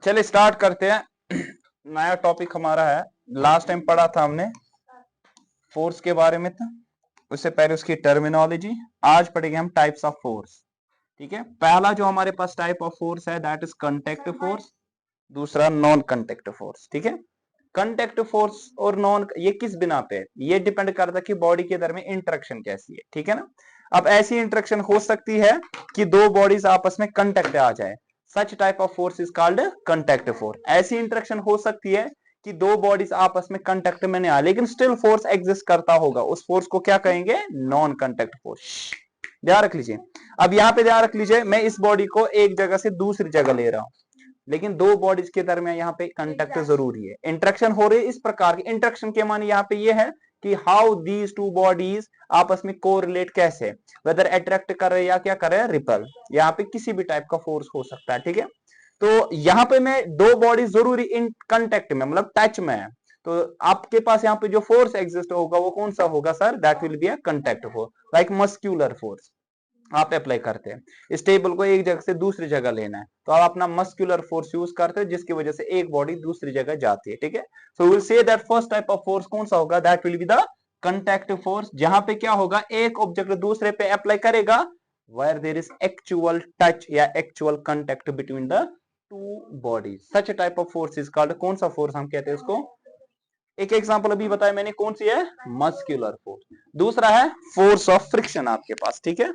चलिए स्टार्ट करते हैं। नया टॉपिक हमारा है, लास्ट टाइम पढ़ा था हमने फोर्स के बारे में था, उससे पहले उसकी टर्मिनोलॉजी। आज पढ़ेंगे हम टाइप्स ऑफ फोर्स। ठीक है, पहला जो हमारे पास टाइप ऑफ फोर्स है दैट इज कंटेक्ट फोर्स, दूसरा नॉन कंटेक्ट फोर्स। ठीक है, कंटेक्ट फोर्स और नॉन ये किस बिना पे है, ये डिपेंड करता है कि बॉडी के दरमियान इंटरेक्शन कैसी है। ठीक है ना, अब ऐसी इंटरेक्शन हो सकती है कि दो बॉडीज आपस में कंटेक्ट आ जाए, such type of force is called contact force. ऐसी इंटरेक्शन हो सकती है कि दो बॉडीज आपस में कंटेक्ट में नहीं आ, लेकिन स्टिल फोर्स एग्जिस्ट करता होगा, उस फोर्स को क्या कहेंगे, नॉन कंटेक्ट फोर्स। ध्यान रख लीजिए। अब यहां पे ध्यान रख लीजिए, मैं इस बॉडी को एक जगह से दूसरी जगह ले रहा हूं, लेकिन दो बॉडीज के दरमियान यहाँ पे कंटेक्ट जरूरी है, इंटरेक्शन हो रही है। इस प्रकार की इंटरेक्शन के माने यहाँ पे ये है कि हाउ दीज टू बॉडीज आपस में कोरिलेट, कैसे, वेदर अट्रैक्ट कर रहे या क्या कर रहे हैं, रिपल। यहाँ पे किसी भी टाइप का फोर्स हो सकता है। ठीक है, तो यहाँ पे मैं दो बॉडी जरूरी इन कंटेक्ट में, मतलब टच में है, तो आपके पास यहाँ पे जो फोर्स एग्जिस्ट होगा वो कौन सा होगा sir, that will be a contact force, like muscular force आप अप्लाई करते हैं। इस टेबल को एक जगह से दूसरी जगह लेना है तो आप अपना मस्कुलर फोर्स यूज करते हैं, जिसकी वजह से एक बॉडी दूसरी जगह जाती है। ठीक है, so will say that first type of force कौन सा होगा, that will be the contact force, जहां पे क्या होगा, एक ऑब्जेक्ट दूसरे पे अप्लाई करेगा where there is actual touch या actual contact between the two bodies. Such type of force is called, कौन सा फोर्स हम कहते हैं उसको, एक एग्जांपल अभी बताया मैंने, कौन सी है, मस्कुलर फोर्स। दूसरा है फोर्स ऑफ फ्रिक्शन आपके पास। ठीक है,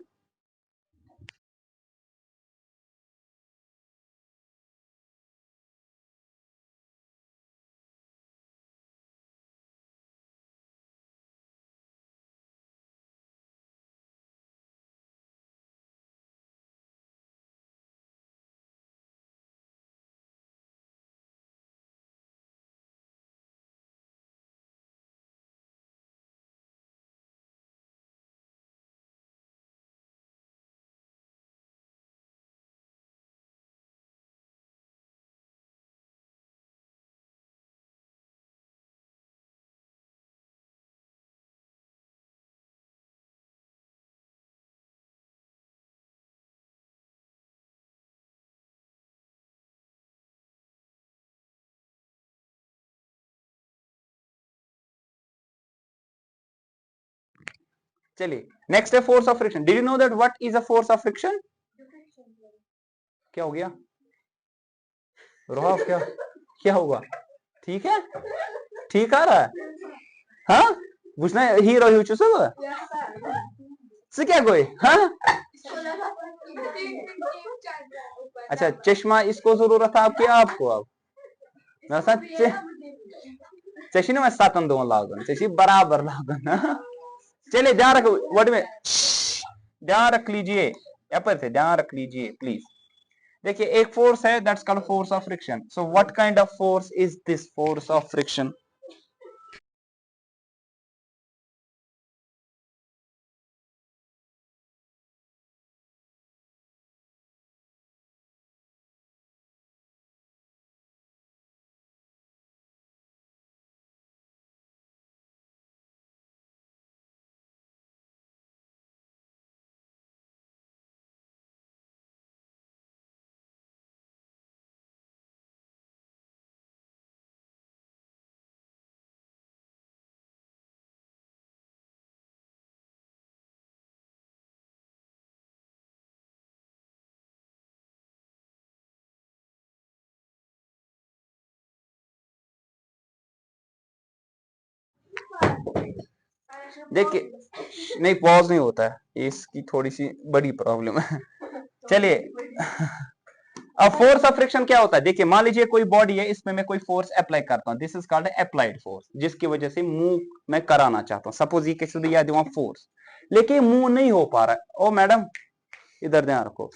चलिए नेक्स्ट है force of friction. Did you know that what is a force of friction? क्या हो गया रोहाफ, क्या क्या हुआ, ठीक है, ठीक आ रहा है, हाँ बुझना हीरो ही सब से क्या कोई, हाँ अच्छा चश्मा इसको जरूरत था आपकी, आपको अब चशी मैं सातन दो लागन चशी बराबर लागन। चलिए ध्यान रखो वर्ड में, ध्यान रख लीजिए, यहाँ पर से ध्यान रख लीजिए प्लीज। देखिए एक फोर्स है that's called force of friction. So what kind of force is this force of friction? देखिए नहीं पॉज नहीं होता है, इसकी थोड़ी सी बड़ी प्रॉब्लम है। चलिए अब फोर्स ऑफ फ्रिक्शन क्या होता है, देखिए मान लीजिए कोई बॉडी है, इसमें मैं कोई फोर्स अप्लाई करता हूं, this is called applied force, जिसकी वजह से मूव मैं कराना चाहता हूं। सपोज ये कैसे दिया दिया फोर्स, लेकिन मूव नहीं हो पा रहा है। ओ मैडम इधर ध्यान रखो,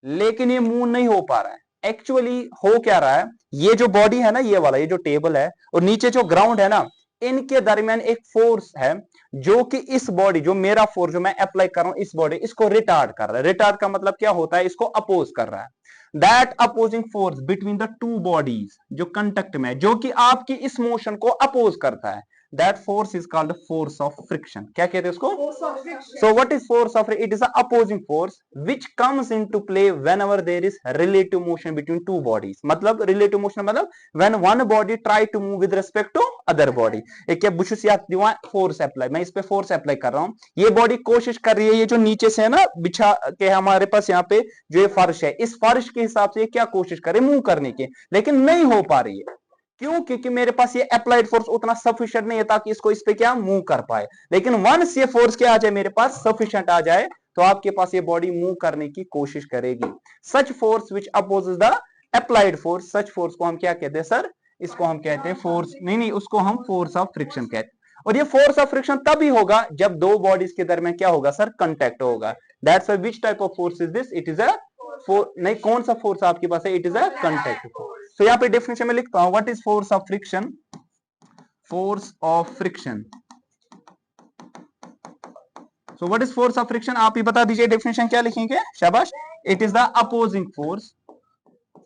लेकिन ये मूव नहीं हो पा रहा है। एक्चुअली हो क्या रहा है, ये जो बॉडी है ना, ये वाला, ये जो टेबल है और नीचे जो ग्राउंड है ना, इनके दरमियान एक फोर्स है जो कि इस बॉडी, जो मेरा फोर्स जो मैं अप्लाई कर रहा हूं, इस बॉडी इसको रिटार्ड कर रहा है। रिटार्ड का मतलब क्या होता है, इसको अपोज कर रहा है। That opposing force between the two bodies जो कंटेक्ट में, जो कि आपकी इस मोशन को अपोज करता है, that force is called force of friction. क्या कहते हैं उसको? So what is force of? It is a opposing force which comes into play whenever there is relative motion between two bodies. मतलब relative motion मतलब when one body try to move with respect to other body. एक क्या बुशुस या दिवा force apply, मैं इस पे force apply कर रहा हूं, ये बॉडी कोशिश कर रही है, ये जो नीचे से है ना बिछा के हमारे पास यहाँ पे जो ये फर्श है, इस फर्श के हिसाब से क्या कोशिश करे मूव करने की, लेकिन नहीं हो पा रही है। क्यों? क्योंकि मेरे पास ये अप्लाइड फोर्स उतना सफिशिएंट नहीं है ताकि इसको इस पे क्या मूव कर पाए। लेकिन वंस ये फोर्स क्या आ जाए मेरे पास, सफिशिएंट आ जाए, तो आपके पास ये बॉडी मूव करने की कोशिश करेगी। Such force which opposes the applied force, such force को हम क्या कहते हैं सर? इसको हम कहते हैं फोर्स, नहीं उसको हम फोर्स ऑफ फ्रिक्शन कहते हैं। और ये फोर्स ऑफ फ्रिक्शन तभी होगा जब दो बॉडीज के दरमियान क्या होगा सर? कांटेक्ट होगा। That's why which type of force is this? It is अ नहीं, कौन सा फोर्स आपके पास है? It is a contact force. तो यहाँ पे डेफिनेशन में लिखता हूं, what is force of friction? Force of friction. So what is force of friction? आप ही बता दीजिए डेफिनेशन क्या लिखेंगे? शाबाश। It is the opposing force,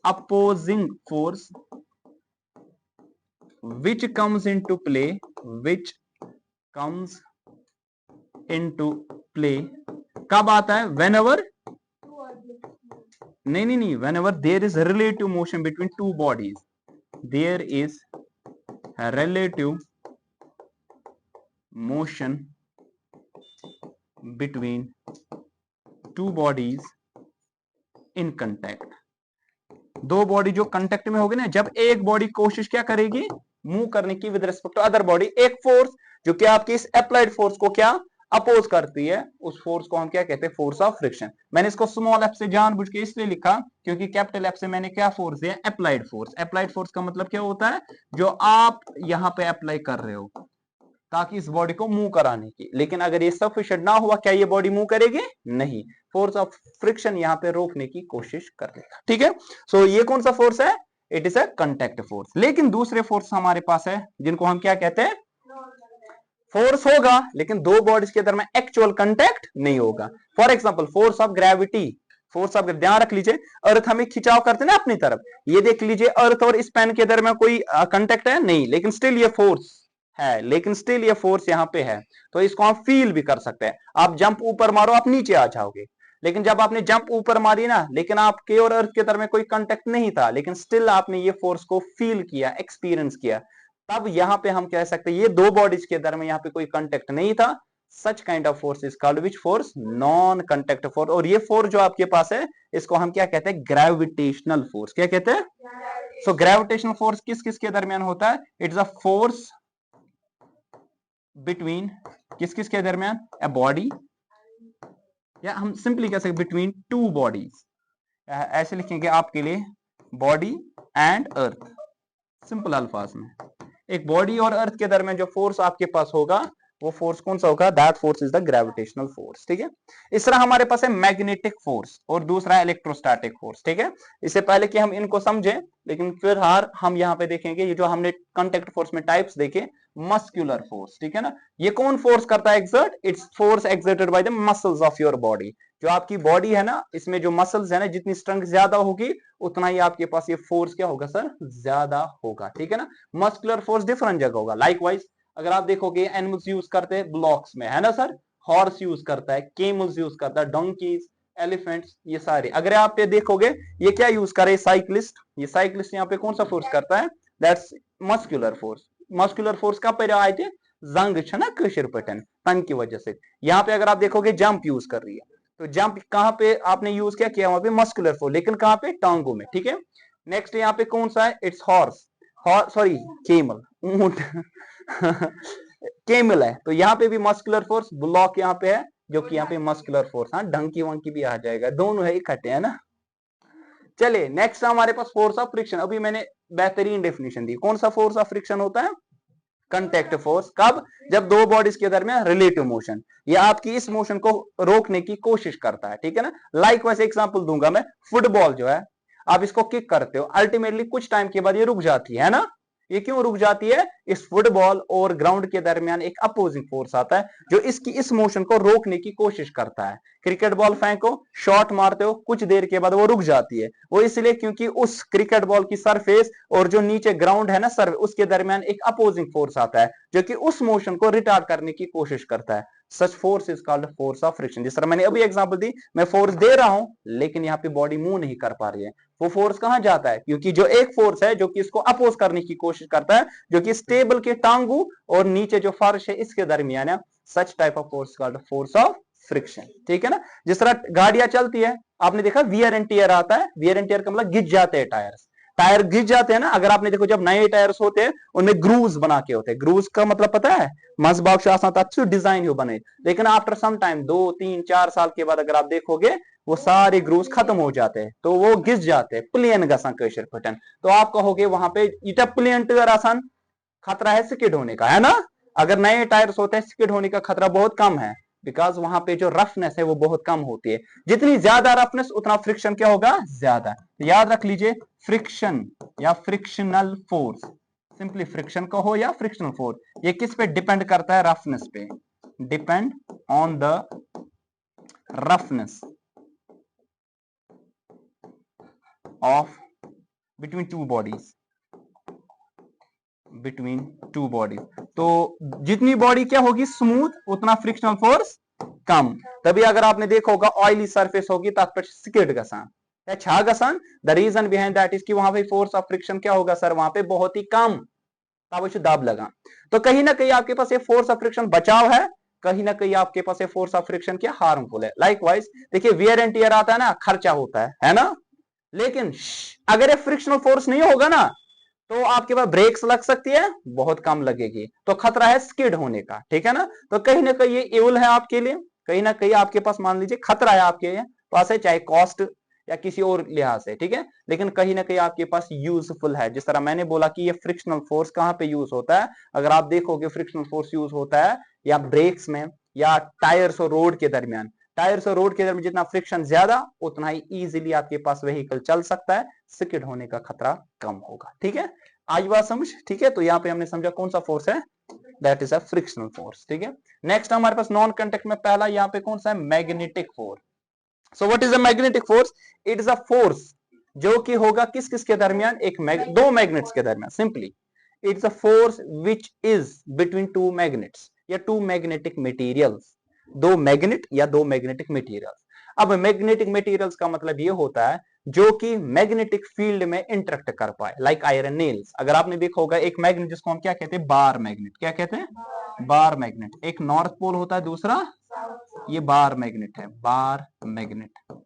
opposing force which comes into play, which comes into play कब आता है? whenever, नहीं, whenever there is a relative motion between two bodies, there is a relative motion between two bodies in contact। दो body जो contact में होगी ना, जब एक बॉडी कोशिश क्या करेगी? मूव करने की with respect to other body, एक फोर्स जो कि आपकी इस अप्लाइड फोर्स को क्या अपोज करती है, उस फोर्स को हम क्या कहते हैं? Force of friction. मैंने इसको स्मॉल एफ से जानबूझ के इसलिए लिखा क्योंकि कैपिटल एफ से मैंने क्या फोर्स दिया? Applied force. अप्लाइड फोर्स का मतलब क्या होता है? जो आप यहां पे अप्लाई कर रहे हो ताकि इस बॉडी को मूव कराने की। लेकिन अगर ये सफिशिएंट ना हुआ, क्या ये बॉडी मूव करेगी? नहीं। फोर्स ऑफ फ्रिक्शन यहां पे रोकने की कोशिश कर लेगा। ठीक है। सो ये कौन सा फोर्स है? It is a contact force. लेकिन दूसरे फोर्स हमारे पास है जिनको हम क्या कहते हैं? फोर्स होगा लेकिन दो बॉडीज के दरमियान एक्चुअल कांटेक्ट नहीं होगा। For example force of gravity, force of, ध्यान रख लीजिए, अर्थ हमें खिंचाव करते हैं ना अपनी तरफ, ये देख लीजिए अर्थ और इस पेन के दरमियान कोई कांटेक्ट है नहीं, लेकिन स्टिल ये फोर्स है, लेकिन स्टिल ये फोर्स यहाँ पे है, तो इसको हम फील भी कर सकते हैं। आप जंप ऊपर मारो, आप नीचे आ जाओगे, लेकिन जब आपने जंप ऊपर मारी ना, लेकिन आपके और अर्थ के दरमियान कोई कांटेक्ट नहीं था, लेकिन स्टिल आपने ये फोर्स को फील किया, एक्सपीरियंस किया, तब यहां पे हम कह सकते हैं ये दो बॉडीज के दरमियान यहाँ पे कोई कांटेक्ट नहीं था। Such kind of force is called which force? Non contact force. और ये फोर्स जो आपके पास है इसको हम क्या कहते हैं? Gravitational force. क्या कहते हैं? सो ग्रेविटेशनल फोर्स किस किस के दरमियान होता है? इट्स अ फोर्स बिटवीन, किस किस के दरमियान? अ बॉडी, या हम सिंपली कह सकते बिटवीन टू बॉडीज। ऐसे लिखेंगे आपके लिए, बॉडी एंड अर्थ, सिंपल अल्फाज में। एक बॉडी और अर्थ के दरमियान जो फोर्स आपके पास होगा वो फोर्स कौन सा होगा? That force is the gravitational force. ठीक है। इस तरह हमारे पास है मैग्नेटिक फोर्स और दूसरा इलेक्ट्रोस्टैटिक फोर्स। ठीक है। इससे पहले कि हम इनको समझें, लेकिन फिर हम यहाँ पे देखेंगे ये जो हमने कांटेक्ट फोर्स में टाइप्स देखे, मस्कुलर फोर्स। ठीक है ना। ये कौन फोर्स करता है exert? Its force exerted by the muscles of your body. जो आपकी बॉडी है ना, इसमें जो मसल्स है ना, जितनी स्ट्रेंथ ज्यादा होगी उतना ही आपके पास ये फोर्स क्या होगा सर? ज्यादा होगा। ठीक है ना। मस्कुलर फोर्स डिफरेंट जगह होगा। लाइकवाइज अगर आप देखोगे एनिमल्स यूज करते हैं ब्लॉक्स में, है ना सर, हॉर्स यूज करता है, केमल्स यूज करता है, डोंकीज, एलिफेंट्स, ये सारे। अगर आप पे देखोगे ये क्या यूज करे? साइक्लिस्ट। ये साइक्लिस्ट यहाँ पे कौन सा फोर्स करता है? That's muscular force. Muscular force कब पे आए थे? जंग ना कशिर पटन, तन की वजह से। यहाँ पे अगर आप देखोगे जंप यूज कर रही है, तो जंप कहां पे आपने यूज किया वहां पे मस्कुलर फोर्स, लेकिन कहां पे? टांगों में। ठीक है। नेक्स्ट यहाँ पे कौन सा है? इट्स हॉर्स, सॉरी केमल, ऊंट केमल है, तो यहाँ पे भी मस्कुलर फोर्स। ब्लॉक यहाँ पे है जो कि यहाँ पे मस्कुलर फोर्स, हाँ डंकी वंकी भी आ जाएगा, दोनों है इकट्ठे, है ना। चलिए नेक्स्ट हमारे पास फोर्स ऑफ फ्रिक्शन। अभी मैंने बेहतरीन डेफिनेशन दी। कौन सा फोर्स ऑफ फ्रिक्शन होता है? Contact force. कब? जब दो बॉडीज के दरमियान रिलेटिव मोशन, या आपकी इस मोशन को रोकने की कोशिश करता है। ठीक है ना। लाइक वैसे एग्जांपल दूंगा मैं, फुटबॉल जो है, आप इसको किक करते हो, अल्टीमेटली कुछ टाइम के बाद ये रुक जाती है ना। ये क्यों रुक जाती है? इस फुटबॉल और ग्राउंड के दरमियान एक अपोजिंग फोर्स आता है जो इसकी इस मोशन को रोकने की कोशिश करता है। क्रिकेट बॉल फेंको, शॉट मारते हो, कुछ देर के बाद वो रुक जाती है। वो इसलिए क्योंकि उस क्रिकेट बॉल की सरफेस और जो नीचे ग्राउंड है ना सर, उसके दरमियान एक अपोजिंग फोर्स आता है जो कि उस मोशन को रिटार्ड करने की कोशिश करता है। Such force is called force of friction. जिस तरह मैंने अभी एग्जांपल दी, मैं फोर्स दे रहा हूं लेकिन यहाँ पे बॉडी मूव नहीं कर पा रही है। वो फोर्स कहां जाता है? क्योंकि जो एक फोर्स है जो कि इसको अपोज करने की कोशिश करता है, जो कि टेबल के टांगू और नीचे जो फर्श है इसके दरमियान है, सच type of force called force of friction. ठीक है ना? जिस तरह गाड़ियां चलती है, आपने देखा वियर एंड टियर आता है। वियर एंड टियर का मतलब घिस जाते हैं टायर्स। टायर घिस जाते हैं ना। अगर आपने देखो जब नए टायर्स होते हैं उनमें ग्रूव्स बना के होते हैं। ग्रूव्स का मतलब पता है? अच्छी डिजाइन बने, लेकिन आफ्टर सम टाइम 2 3 4 साल के बाद अगर आप देखोगे वो सारे ग्रूव्स खत्म हो जाते हैं, तो वो घिस जाते हैं, प्लेन गसान कशर पटन। तो आप कहोगे वहां पे इटा प्लेन टायर आसान खतरा है स्किड होने का, है ना? अगर नए टायर्स होते हैं स्किड होने का खतरा बहुत कम है, बिकॉज वहां पे जो रफनेस है वो बहुत कम होती है। जितनी ज्यादा रफनेस उतना फ्रिक्शन क्या होगा? ज्यादा। तो याद रख लीजिए, फ्रिक्शन या फ्रिक्शनल फोर्स, सिंपली फ्रिक्शन कहो या फ्रिक्शनल फोर्स, ये किस पे डिपेंड करता है? रफनेस पे। Depend on the roughness of between two bodies. Between two bodies, तो जितनी बॉडी क्या होगी स्मूथ, उतना फ्रिक्शनल फोर्स कम। तभी अगर आपने देखा होगा ऑयली सरफेस होगी तब स्किड गसान या छा गसान। The reason behind that is कि वहां पे फोर्स ऑफ फ्रिक्शन क्या होगा सर? वहां पे बहुत ही कम, तब दाब लगा। तो कहीं ना कहीं आपके पास ये फोर्स ऑफ फ्रिक्शन बचाव है, कहीं ना कहीं आपके पास ये फोर्स ऑफ फ्रिक्शन क्या हार्मफुल है। लाइकवाइज देखिए, वियर एंड टियर आता है ना, खर्चा होता है ना? लेकिन अगर ये फ्रिक्शनल फोर्स नहीं होगा ना, तो आपके पास ब्रेक्स लग सकती है, बहुत कम लगेगी, तो खतरा है स्किड होने का। ठीक है ना? तो कहीं ना कहीं ये इवल है आपके लिए, कहीं ना कहीं आपके पास मान लीजिए खतरा है आपके पास है, चाहे कॉस्ट या किसी और लिहाज से। ठीक है? लेकिन कहीं ना कहीं आपके पास यूजफुल है। जिस तरह मैंने बोला कि ये फ्रिक्शनल फोर्स कहां पे यूज होता है, अगर आप देखोगे फ्रिक्शनल फोर्स यूज होता है या ब्रेक्स में या टायर्स और रोड के दरमियान। टायर्स और रोड के दरमियान जितना फ्रिक्शन ज्यादा, उतना ही इजीली आपके पास व्हीकल चल सकता है, स्किड होने का खतरा कम होगा। ठीक है? आज बात समझ? ठीक है? तो यहाँ पे हमने समझा कौन सा फोर्स है, that is a frictional force. ठीक है? नेक्स्ट हमारे पास नॉन कांटेक्ट में पहला यहाँ पे कौन सा है? Magnetic force. So what is a magnetic force? It is a force जो कि होगा किस किस के दरमियान? दो मैग्नेट्स के दरमियान। Simply it's a force which is between two magnets या टू मैग्नेटिक मटेरियल्स। दो मैग्नेट या दो मैग्नेटिक मटेरियल्स। अब मैग्नेटिक मटेरियल्स का मतलब ये होता है जो कि मैग्नेटिक फील्ड में इंटरेक्ट कर पाए, लाइक आयरन नेल्स। अगर आपने देखा होगा एक मैग्नेट जिसको हम क्या कहते हैं? Bar magnet. क्या कहते हैं? Bar magnet. एक नॉर्थ पोल होता है, दूसरा ये बार मैग्नेट है, बार मैग्नेट।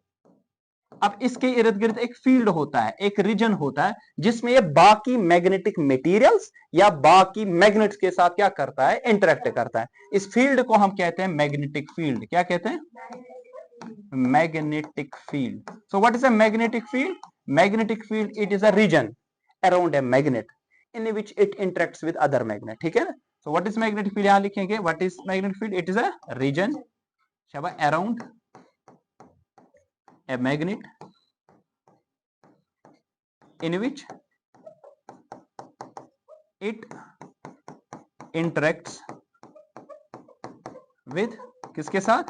अब इसके इर्द गिर्द एक फील्ड होता है, एक रीजन होता है जिसमें ये बाकी मैग्नेटिक मटेरियल्स या बाकी मैग्नेट्स के साथ क्या करता है? इंटरेक्ट करता है। इस फील्ड को हम कहते हैं मैग्नेटिक फील्ड। क्या कहते हैं? magnetic field. So what is a magnetic field? Magnetic field, it is a region around a magnet in which it interacts with other magnet. ठीक है ना? So what is magnetic field? यहां लिखेंगे what is magnetic field? It is a region around a magnet in which it interacts with किसके साथ?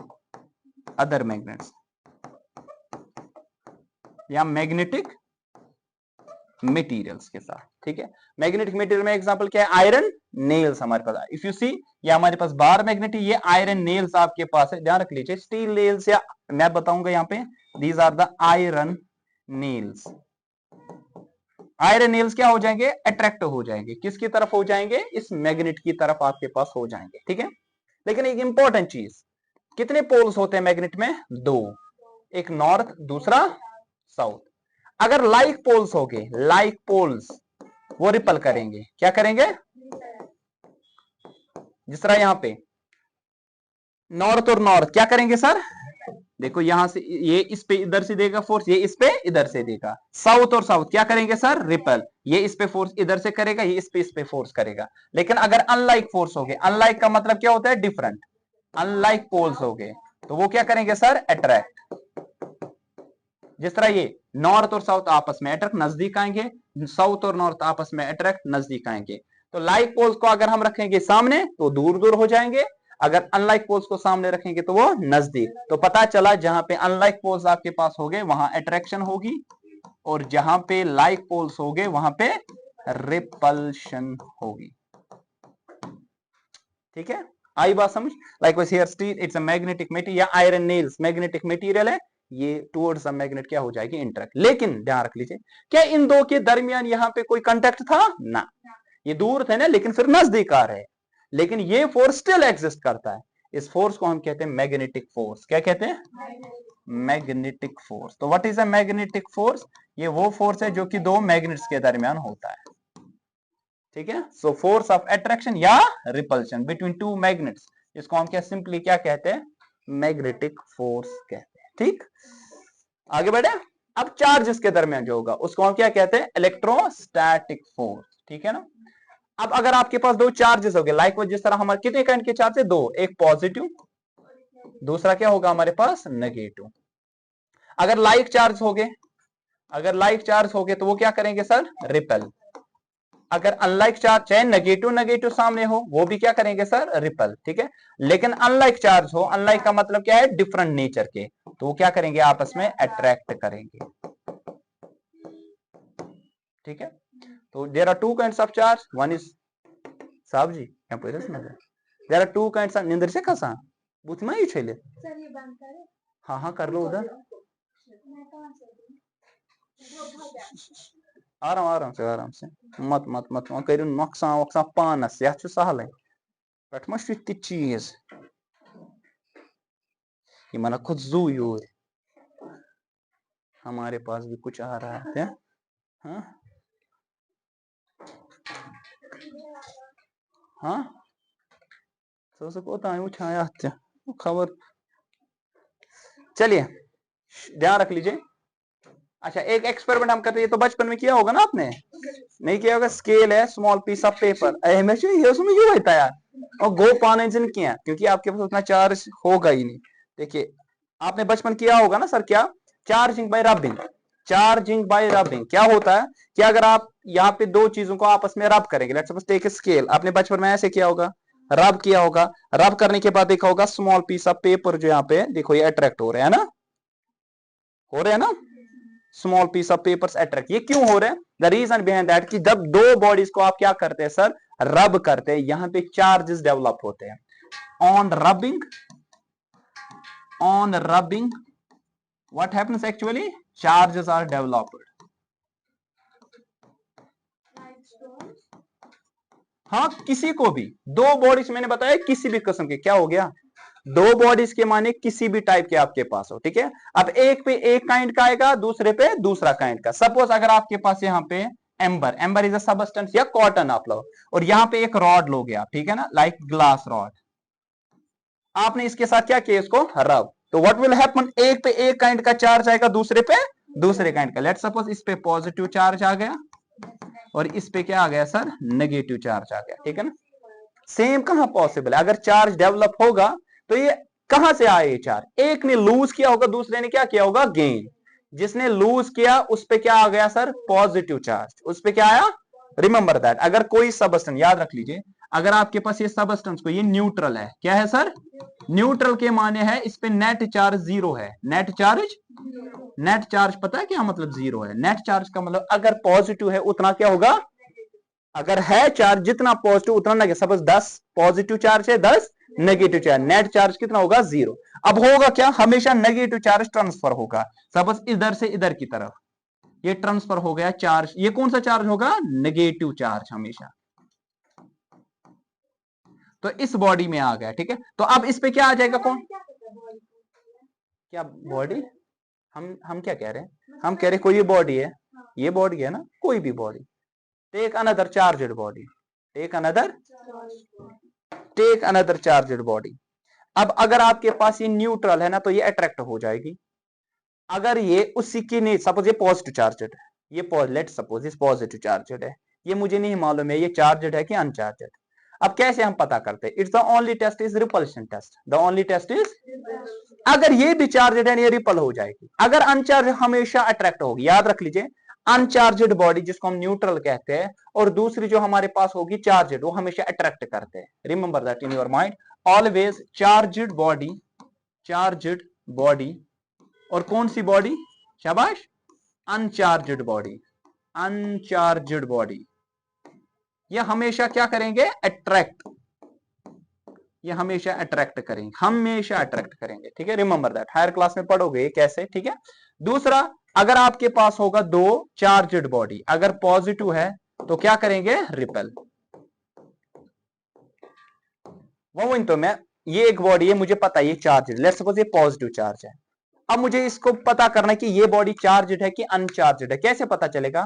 Other magnets या magnetic materials के साथ। ठीक है? मैग्नेटिक मटेरियल में एग्जांपल क्या है? आयरन नेल्स हमारे पास। इफ यू सी, ये हमारे पास बार मैग्नेट है, ये आयरन नेल्स आपके पास है। ध्यान रख लीजिए, स्टील नेल्स या मैं बताऊंगा यहाँ पे, these are the iron nails. Iron nails क्या हो जाएंगे? अट्रैक्ट हो जाएंगे। किसकी तरफ हो जाएंगे? इस मैग्नेट की तरफ आपके पास हो जाएंगे। ठीक है? लेकिन एक इंपॉर्टेंट चीज, कितने पोल्स होते हैं मैग्नेट में? दो, एक नॉर्थ दूसरा साउथ। अगर लाइक पोल्स हो गए, लाइक पोल्स, वो रिपल करेंगे। क्या करेंगे? जिस तरह यहां पे नॉर्थ और नॉर्थ क्या करेंगे सर? देखो यहां से ये इस पे इधर से देगा फोर्स, ये इस पे इधर से देगा। साउथ और साउथ क्या करेंगे सर? रिपल। ये इस पे फोर्स इधर से करेगा, ये इस पे फोर्स करेगा। लेकिन अगर अनलाइक फोर्स हो गए, अनलाइक का मतलब क्या होता है? डिफरेंट। अनलाइक पोल्स हो गए तो वो क्या करेंगे सर? अट्रैक्ट। जिस तरह ये नॉर्थ और साउथ आपस में अट्रैक्ट, नजदीक आएंगे, साउथ और नॉर्थ आपस में अट्रैक्ट, नजदीक आएंगे। तो लाइक पोल्स को अगर हम रखेंगे सामने तो दूर दूर हो जाएंगे, अगर अनलाइक पोल्स को सामने रखेंगे तो वो नजदीक। तो पता चला जहां पे अनलाइक पोल्स आपके पास हो गए वहां अट्रैक्शन होगी, और जहां पे लाइक पोल्स हो गए वहां पे रिपल्शन होगी। ठीक है, आई बात समझ। Likewise here steel it's a magnetic material, या आयरन नेल्स मैग्नेटिक मटेरियल है, ये टुवर्ड्स द मैग्नेट क्या हो जाएगी, इंटरेक्ट। लेकिन ध्यान रख लीजिए, क्या इन दो के दरमियान यहां पे कोई कांटेक्ट था ना, ये दूर थे ना, लेकिन फिर नजदीक आ रहे, लेकिन ये फोर्स स्टिल एग्जिस्ट करता है। इस फोर्स को हम कहते हैं मैग्नेटिक फोर्स। क्या कहते हैं, मैग्नेटिक फोर्स। तो what is a magnetic force, ये वो फोर्स है जो कि दो मैग्नेट्स के दरमियान होता है। ठीक है, सो फोर्स ऑफ अट्रैक्शन या रिपल्शन बिटवीन टू मैग्नेट्स, इसको हम क्या सिंपली क्या कहते हैं, मैग्नेटिक फोर्स कहते हैं। ठीक, आगे बढ़े। अब चार्जेस के दरमियान जो होगा उसको हम क्या कहते हैं, इलेक्ट्रोस्टैटिक फोर्स। ठीक है ना। अब अगर आपके पास दो चार्जेस हो गए, लाइक जिस तरह हमारे कितने काइंड के चार्ज है, दो, एक पॉजिटिव, दूसरा क्या होगा हमारे पास, नेगेटिव। अगर लाइक चार्ज हो गए, अगर लाइक चार्ज हो गए तो वो क्या करेंगे सर, रिपेल। अगर अनलाइक चार्ज चाहे नेगेटिव नेगेटिव सामने हो वो भी क्या करेंगे सर, रिपेल। ठीक है, लेकिन अनलाइक चार्ज हो, अनलाइक का मतलब क्या है, डिफरेंट नेचर के, तो वो क्या करेंगे, आपस में अट्रैक्ट करेंगे। ठीक है, तो there are two kinds of charge, one is साहब जी there are two kinds of, निंदर से कसा बुझमा ही छेले, हाँ हाँ कर लो उधर, आराम से मत मत मत करू नोकसान वोकसान पानस, यह सहल पे मा ति चीज ये खुद जू यूर, हमारे पास भी कुछ आ रहा है। हाँ हाँ सो कोता उठाया खबर। चलिए ध्यान रख लीजिए। अच्छा, एक एक्सपेरिमेंट हम करते हैं, ये तो बचपन में किया होगा ना आपने, नहीं किया होगा। स्केल है, स्मॉल पीस ऑफ पेपर, हमेशा ये उसमें क्यों रहता है, और गो पाने जिन किया, क्योंकि आपके पास उतना चार्ज होगा ही नहीं। देखिए आपने बचपन किया होगा ना सर, क्या, charging by rubbing. Charging by rubbing क्या होता है कि अगर आप यहाँ पे दो चीजों को आपस में रब करेंगे, let's suppose take a scale, आपने बचपन में ऐसे किया होगा, रब किया होगा, रब करने के बाद देखा होगा स्मॉल पीस ऑफ पेपर जो यहाँ पे देखो ये अट्रैक्ट हो रहे हैं ना, हो रहे हैं ना, small piece of papers attract. ये क्यों हो रहे हैं, द रीजन बिहाइंड दैट कि जब दो बॉडीज को आप क्या करते हैं सर, रब करते हैं, यहां पे चार्जेस डेवलप होते हैं। On rubbing what happens actually, charges are developed. हाँ किसी को भी, दो बॉडीज मैंने बताया किसी भी किस्म के, क्या हो गया, दो बॉडीज के माने किसी भी टाइप के आपके पास हो। ठीक है, अब एक पे एक काइंड का आएगा, दूसरे पे दूसरा काइंड का। सपोज अगर आपके पास यहाँ पे एम्बर इज अ सबस्टेंस या कॉटन आप लो, और यहाँ पे एक रॉड लोगे आप, ठीक है ना, लाइक ग्लास रॉड, आपने इसके साथ क्या किया, इसको रब, तो व्हाट विल हैपन, एक पे एक काइंड का चार्ज आएगा, दूसरे पे दूसरे काइंड का। लेट सपोज इस पे पॉजिटिव चार्ज आ गया और इस पे क्या आ गया सर, नेगेटिव चार्ज आ गया। ठीक है ना, सेम कहां पॉसिबल है, अगर चार्ज डेवलप होगा तो ये कहां से आए, चार्ज एक ने लूज किया होगा, दूसरे ने क्या किया होगा, गेन। जिसने लूज किया उस पे क्या आ गया सर, पॉजिटिव चार्ज, उस पे क्या आया, रिमेंबर दैट। अगर कोई सबस्टेंस, याद रख लीजिए, अगर आपके पास ये सबस्टेंस को, ये न्यूट्रल है, क्या है सर, न्यूट्रल के माने है इस पे नेट चार्ज जीरो है, नेट चार्ज पता है क्या मतलब, जीरो है। नेट चार्ज का मतलब अगर पॉजिटिव है उतना क्या होगा, अगर है चार्ज जितना पॉजिटिव उतना नेगेटिव, सपोज 10 पॉजिटिव चार्ज है, 10 नेगेटिव चार्ज, नेट चार्ज कितना होगा, जीरो। अब होगा क्या, हमेशा नेगेटिव चार्ज ट्रांसफर होगा। सपोज इधर से इधर की तरफ ये ट्रांसफर हो गया चार्ज, ये कौन सा चार्ज होगा, नेगेटिव चार्ज हमेशा, तो इस बॉडी में आ गया। ठीक है, तो अब इस पे क्या आ जाएगा, कौन, क्या बॉडी, हम क्या कह रहे हैं, हम कह रहे हैं कोई ये बॉडी है, ये बॉडी है ना, कोई भी body, take another charged body, take another charged body. अब अगर आपके पास ये न्यूट्रल है ना, तो ये अट्रैक्ट हो जाएगी। अगर ये उसी की नहीं, सपोज ये पॉजिटिव चार्जड है, ये लेट सपोज इस पॉजिटिव चार्जड है, ये मुझे नहीं मालूम है ये चार्जड है कि अनचार्जड। अब कैसे हम पता करते हैं, it's the only test is repulsion test, the only test is, अगर ये भी चार्जड है ये रिपल हो जाएगी, अगर अनचार्ज हमेशा अट्रैक्ट होगी। याद रख लीजिए, अनचार्जेड बॉडी जिसको हम न्यूट्रल कहते हैं, और दूसरी जो हमारे पास होगी चार्जेड, वो हमेशा अट्रैक्ट करते हैं। Remember that in your mind, always charged body और कौन सी बॉडी, शाबाश, अनचार्जेड बॉडी ये हमेशा क्या करेंगे, अट्रैक्ट, ये हमेशा अट्रैक्ट करेंगे, ठीक है। रिमेंबर दैट, हायर क्लास में पढ़ोगे कैसे, ठीक है। दूसरा, अगर आपके पास होगा दो चार्जेड बॉडी, अगर पॉजिटिव है तो क्या करेंगे, रिपेल। वो तो मैं, ये एक बॉडी है, मुझे पता है ये चार्जेड, लेट्स सपोज ये पॉजिटिव चार्ज है। अब मुझे इसको पता करना है कि ये बॉडी चार्जेड है कि अनचार्जेड है, कैसे पता चलेगा।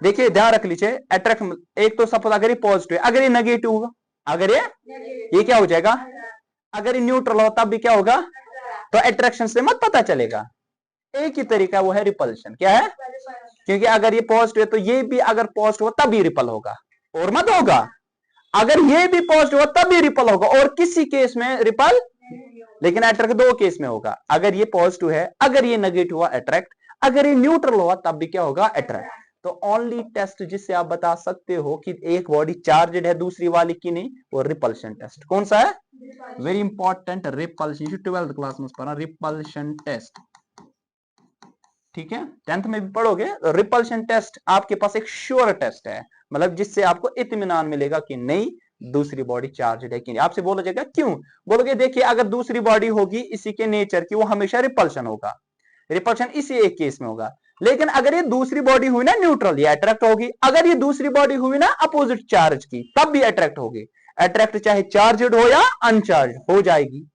देखिए ध्यान रख लीजिए, अट्रैक्ट, एक तो सपोज अगर ये पॉजिटिव है, अगर ये नेगेटिव होगा, अगर ये क्या हो जाएगा, अगर ये न्यूट्रल हो तब भी क्या होगा, तो अट्रैक्शन से मत पता चलेगा। एक ही तरीका वो है रिपल्शन, क्या है, क्योंकि अगर ये पॉजिटिव है तो ये भी अगर पॉजिटिव हो तब भी रिपल होगा, और मत होगा, अगर ये भी पॉजिटिव हो तब भी रिपल होगा, और किसी केस में रिपल, लेकिन अट्रैक्ट दो केस में होगा, अगर ये पॉजिटिव है, अगर ये नेगेटिव हुआ अट्रैक्ट, अगर ये न्यूट्रल हुआ तब भी क्या होगा, अट्रैक्ट। तो ओनली टेस्ट जिससे आप बता सकते हो कि एक बॉडी चार्जेड है दूसरी वाली की नहीं, वो रिपल्शन टेस्ट। कौन सा है, very important, repulsion, 12th class में पढ़ा, रिपल्शन टेस्ट, ठीक है, 10th में भी पढ़ोगे। रिपल्शन टेस्ट आपके पास एक श्योर टेस्ट है, मतलब जिससे आपको इत्मीनान मिलेगा कि नहीं दूसरी बॉडी चार्जेड है कि नहीं। आपसे बोला जाएगा क्यों, बोलोगे देखिए अगर दूसरी बॉडी होगी इसी के नेचर की, वो हमेशा रिपल्शन होगा, रिपल्शन इसी एक केस में होगा। लेकिन अगर ये दूसरी बॉडी हुई ना न्यूट्रल, ये अट्रैक्ट होगी, अगर ये दूसरी बॉडी हुई ना अपोजिट चार्ज की, तब भी अट्रैक्ट होगी। अट्रैक्ट चाहे चार्जेड हो या अनचार्ज हो जाएगी,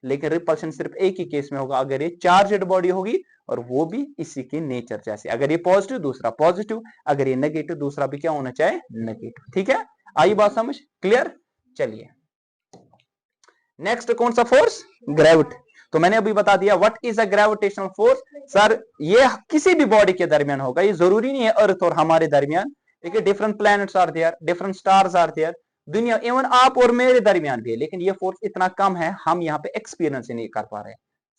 लेकिन रिपल्शन सिर्फ एक ही केस में होगा, अगर ये चार्जेड बॉडी होगी, और वो भी इसी के नेचर जैसे, अगर ये पॉजिटिव दूसरा पॉजिटिव, अगर ये नेगेटिव दूसरा भी क्या होना चाहिए, नेगेटिव, ठीक है। आई बात समझ, क्लियर। चलिए नेक्स्ट कौन सा फोर्स, ग्रेविटी। तो मैंने अभी बता दिया what is a gravitational force. Sir ये किसी भी बॉडी के दरमियान होगा, ये जरूरी नहीं है अर्थ और हमारे दरमियान, देखिए different planets are there, different stars are there, दुनिया, इवन आप और मेरे दरमियान भी है, लेकिन ये फोर्स इतना कम है हम यहाँ पे एक्सपीरियंस ही नहीं कर पा रहे।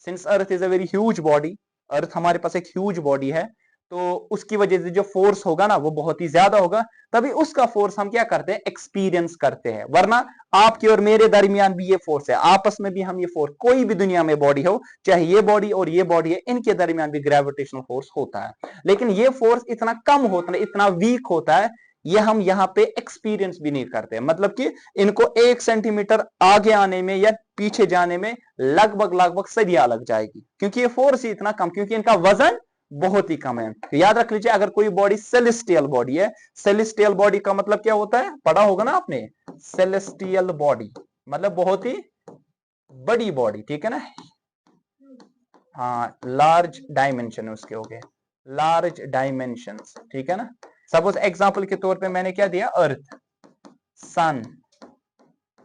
Since Earth is a very huge body, Earth हमारे पास एक ह्यूज बॉडी है, तो उसकी वजह से जो फोर्स होगा ना वो बहुत ही ज्यादा होगा, तभी उसका फोर्स हम क्या करते हैं, एक्सपीरियंस करते हैं। वरना आपके और मेरे दरमियान भी ये फोर्स है, आपस में भी हम ये फोर्स, कोई भी दुनिया में बॉडी हो, चाहे ये बॉडी और ये बॉडी है, इनके दरमियान भी ग्रेविटेशनल फोर्स होता है, लेकिन ये फोर्स इतना कम होता है, इतना वीक होता है, ये हम यहाँ पे एक्सपीरियंस भी नहीं करते। मतलब कि इनको 1 सेंटीमीटर आगे आने में या पीछे जाने में लगभग सदियां लग जाएगी, क्योंकि ये फोर्स ही इतना कम, क्योंकि इनका वजन बहुत ही कम है। तो याद रख लीजिए, अगर कोई बॉडी सेलेस्टियल बॉडी है, सेलेस्टियल बॉडी का मतलब क्या होता है, पढ़ा होगा ना आपने, सेलेस्टियल बॉडी मतलब बहुत ही बड़ी बॉडी, ठीक है ना, हाँ, लार्ज डायमेंशन उसके हो गए, लार्ज डायमेंशंस, ठीक है ना। सपोज एग्जांपल के तौर पे मैंने क्या दिया, अर्थ, सन,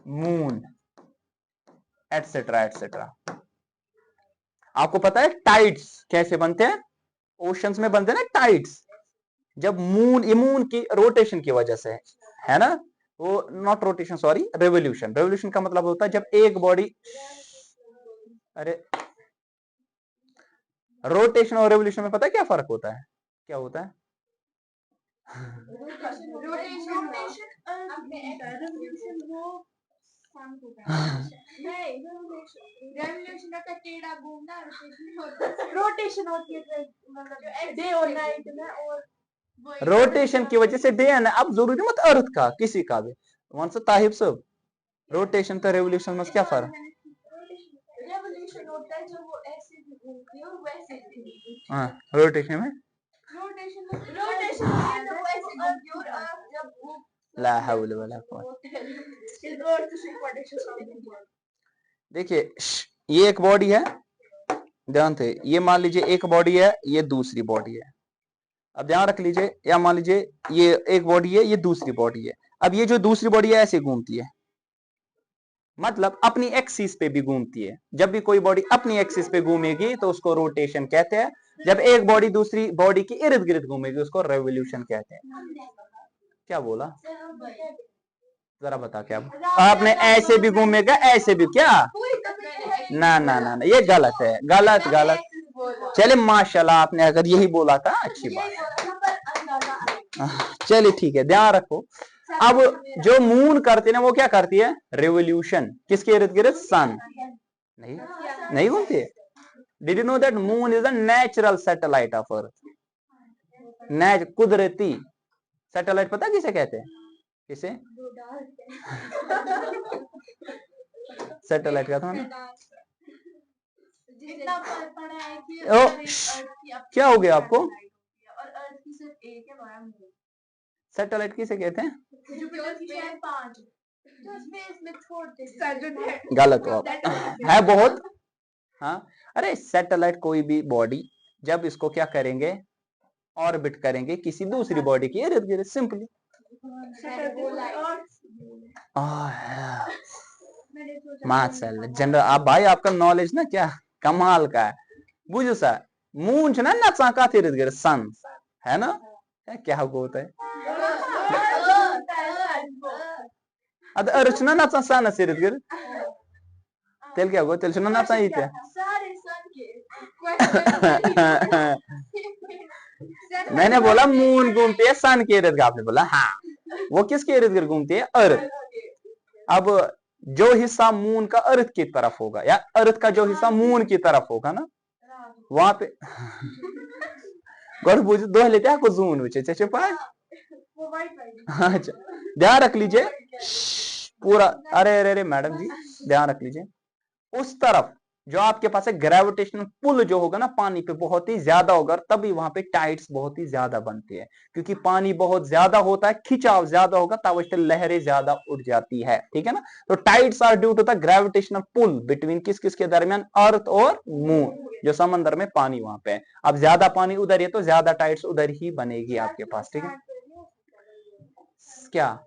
मून, एटसेट्रा एटसेट्रा। आपको पता है टाइड्स कैसे बनते हैं, ओशंस में बनते हैं ना टाइड्स, जब मून की रोटेशन की वजह से, है ना, वो not rotation, sorry, revolution. Revolution का मतलब होता है जब एक बॉडी, अरे रोटेशन और रेवोल्यूशन में पता है क्या फर्क होता है, क्या होता है, रोटेशन होती है, मतलब डे और नाइट में, और रोटेशन की वजह से डे एंड, अब जरूरी मत अर्थ का, किसी का भी, वन से ताहिब साहब, रोटेशन तो रेवोल्यूशन में क्या फर्क, रेवोल्यूशन होता है जब वो ऐसे भी घूमती है और वैसे भी घूमती है। हाँ, रोटेशन में रोटेशन जब वो ऐसे घूमती है, और जब वो ला हौल वला कुव्वत। देखिए ये एक बॉडी है, ध्यान से, ये मान लीजिए एक बॉडी है, ये दूसरी बॉडी है, अब ध्यान रख लीजिए, या मान लीजिए ये एक बॉडी है, ये दूसरी बॉडी है। अब ये जो दूसरी बॉडी है ऐसे घूमती है, मतलब अपनी एक्सिस पे भी घूमती है। जब भी कोई बॉडी अपनी एक्सिस पे घूमेगी तो उसको रोटेशन कहते हैं, जब एक बॉडी दूसरी बॉडी के इर्द गिर्द घूमेगी उसको रेवोल्यूशन कहते हैं। क्या बोला, जरा बता, क्या आपने, ऐसे भी घूमेगा ऐसे भी, क्या, ना ना ना ना, ये गलत है, गलत गलत, बोला। चले माशाल्लाह, आपने अगर यही बोला था अच्छी यही बात बोला था, पर अंदाजा आया। चलिए ठीक है, ध्यान रखो। अब जो मून करती है ना, वो क्या करती है? रेवोल्यूशन। किसके इर्द गिर्द? सन। नहीं, नहीं घूमती है। Did you know that moon is the natural satellite of earth? कुदरती सैटेलाइट पता किसे कहते हैं? किसे? सैटेलाइट का था ना। जितना पढ़ा है कि ओ, क्या हो गया आपको? और अर्थ की सिर्फ एक है, हमारा मून। सैटेलाइट किसे कहते हैं? जुपिटर की शायद 5 जो स्पेस में छोड़ते गलत हो है बहुत। हाँ, अरे सैटेलाइट कोई भी बॉडी जब इसको क्या करेंगे? ऑर्बिट करेंगे किसी दूसरी बॉडी के इर्द गिर्द, सिंपली। माशाल्लाह जनरल, आप भाई आपका नॉलेज ना क्या कमाल का है। बुझो सा मून छ ना नचा का इर्द गिर्द सन, है ना? क्या होता है? अद अर्थ ना नचा सन इर्द गिर्द, तेल क्या होगा? तेल सुना नचा ही थे। सारे सन के मैंने बोला मून घूमती है सन के इर्द गिर्द, आपने बोला हाँ। वो किसके इर्द गिर्द घूमती है? अर्थ। अब जो हिस्सा मून का अर्थ की तरफ होगा, या अर्थ का जो हिस्सा मून की तरफ होगा ना, वहां पे गौर बुझ दो लेते हैं को जून उचे चचे पाए। अच्छा, ध्यान रख लीजिए पूरा। अरे अरे अरे मैडम जी, ध्यान रख लीजिए। उस तरफ जो आपके पास है ग्रेविटेशनल पुल जो होगा ना पानी पे, बहुत ही ज्यादा होगा, तभी वहां पे टाइड्स बहुत ही ज्यादा बनती है। क्योंकि पानी बहुत ज्यादा होता है, खिंचाव ज्यादा होगा, तब उससे लहरें ज्यादा उड़ जाती है। ठीक है ना? तो tides are due to the gravitational pull between किस किस के दरमियान? अर्थ और मून, जो समंदर में पानी वहां पे है। अब ज्यादा पानी उधर है तो ज्यादा टाइड्स उधर ही बनेगी आपके पास। ठीक है? क्या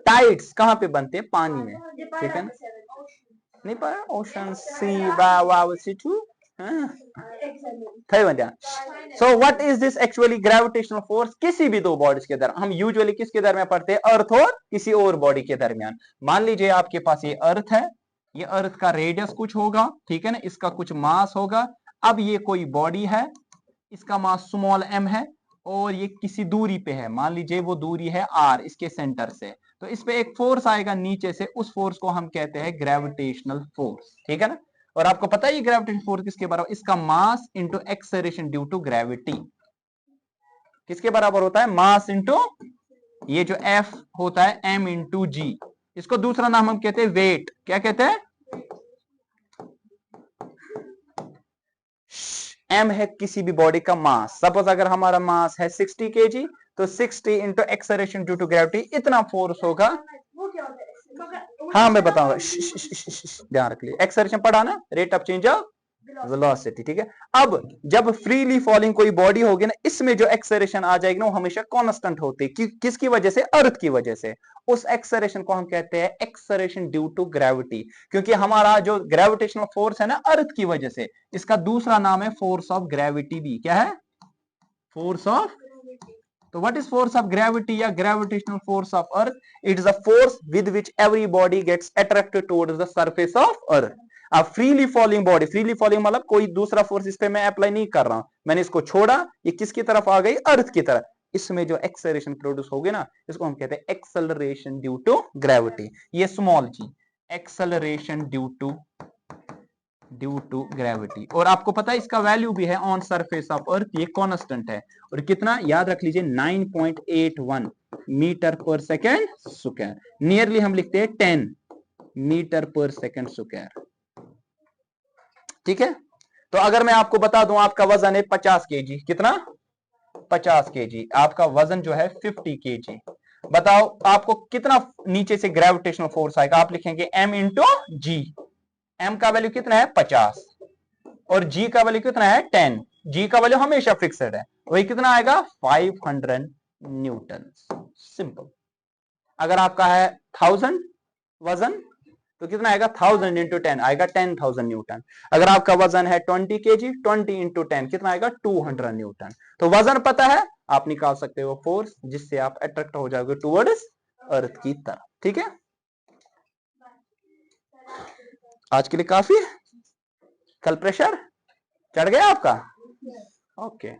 टाइड्स कहां पे बनते हैं? पानी में। ठीक है ना? नहीं पता? Ocean sea wave sea too so what is this actually? Gravitational force किसी भी दो बॉडीज के दरमियान, हम यूजुअली किसके दरमियान पढ़ते हैं? अर्थ और किसी और बॉडी के दरमियान। मान लीजिए आपके पास ये अर्थ है, ये अर्थ का रेडियस कुछ होगा, ठीक है ना, इसका कुछ मास होगा। अब ये कोई बॉडी है, इसका मास स्मॉल m है, और ये किसी दूरी पे है, मान लीजिए वो दूरी है r इसके सेंटर से, तो इस पे एक फोर्स आएगा नीचे से, उस फोर्स को हम कहते हैं ग्रेविटेशनल फोर्स। ठीक है ना? और आपको पता है ये ग्रेविटेशनल फोर्स किसके बराबर? इसका mass into acceleration due to gravity किसके बराबर होता है? मास इंटू ये जो F होता है m इंटू जी, इसको दूसरा नाम हम कहते हैं वेट। क्या कहते हैं? m है किसी भी बॉडी का मास। सपोज अगर हमारा मास है 60 kg, तो 60 into acceleration due to gravity, इतना फोर्स होगा। हाँ मैं बताऊंगा, ध्यान रख लीजिए। एक्सेलरेशन पढ़ा ना, rate of change of velocity. ठीक है? अब जब फ्रीली फॉलिंग कोई बॉडी होगी ना, इसमें जो एक्सेलरेशन आ जाएगी ना, वो हमेशा कांस्टेंट होती है। किसकी वजह से? अर्थ की वजह से। उस एक्सेलरेशन को हम कहते हैं एक्सेलरेशन ड्यू टू ग्रेविटी, क्योंकि हमारा जो ग्रेविटेशनल फोर्स है ना अर्थ की वजह से, इसका दूसरा नाम है फोर्स ऑफ ग्रेविटी भी। क्या है? Force of. तो what is force of gravity या gravitational force of Earth? It is a force with which every body gets attracted towards the surface of Earth. अब freely falling body, freely falling मतलब कोई दूसरा force इस पे मैं apply नहीं कर रहा हूं, मैंने इसको छोड़ा, ये किसकी तरफ आ गई? अर्थ की तरफ। इसमें जो एक्सेलरेशन प्रोड्यूस होगी ना, इसको हम कहते हैं एक्सेलरेशन ड्यू टू ग्रेविटी। ये small g, acceleration due to gravity. और आपको पता है इसका वैल्यू भी है ऑन सरफेस ऑफ अर्थ, ये कांस्टेंट है। और कितना याद रख लीजिए? 9.81 मीटर पर सेकेंड स्क्वायर। नियरली हम लिखते हैं 10 मीटर पर सेकेंड स्क्वायर। ठीक है? तो अगर मैं आपको बता दूं आपका वजन है 50 केजी, कितना? 50 केजी। आपका वजन जो है 50 केजी। बताओ आपको कितना नीचे से ग्रेविटेशनल फोर्स आएगा? आप लिखेंगे m इंटू जी। m का वैल्यू कितना है? 50, और g का वैल्यू कितना है? 10। g का वैल्यू हमेशा फिक्स्ड है, वही कितना आएगा? 500 न्यूटन। सिंपल। अगर आपका है 1000 वजन, तो कितना आएगा? 1000 इंटू 10 आएगा 10,000 न्यूटन। अगर आपका वजन है 20 केजी, 20 इंटू 10 कितना आएगा? 200 न्यूटन। तो वजन पता है, आप निकाल सकते हो फोर्स, जिससे आप अट्रैक्ट हो जाओगे टुवर्ड्स अर्थ की तरफ। ठीक है? आज के लिए काफी। कल प्रेशर चढ़ गया आपका? ओके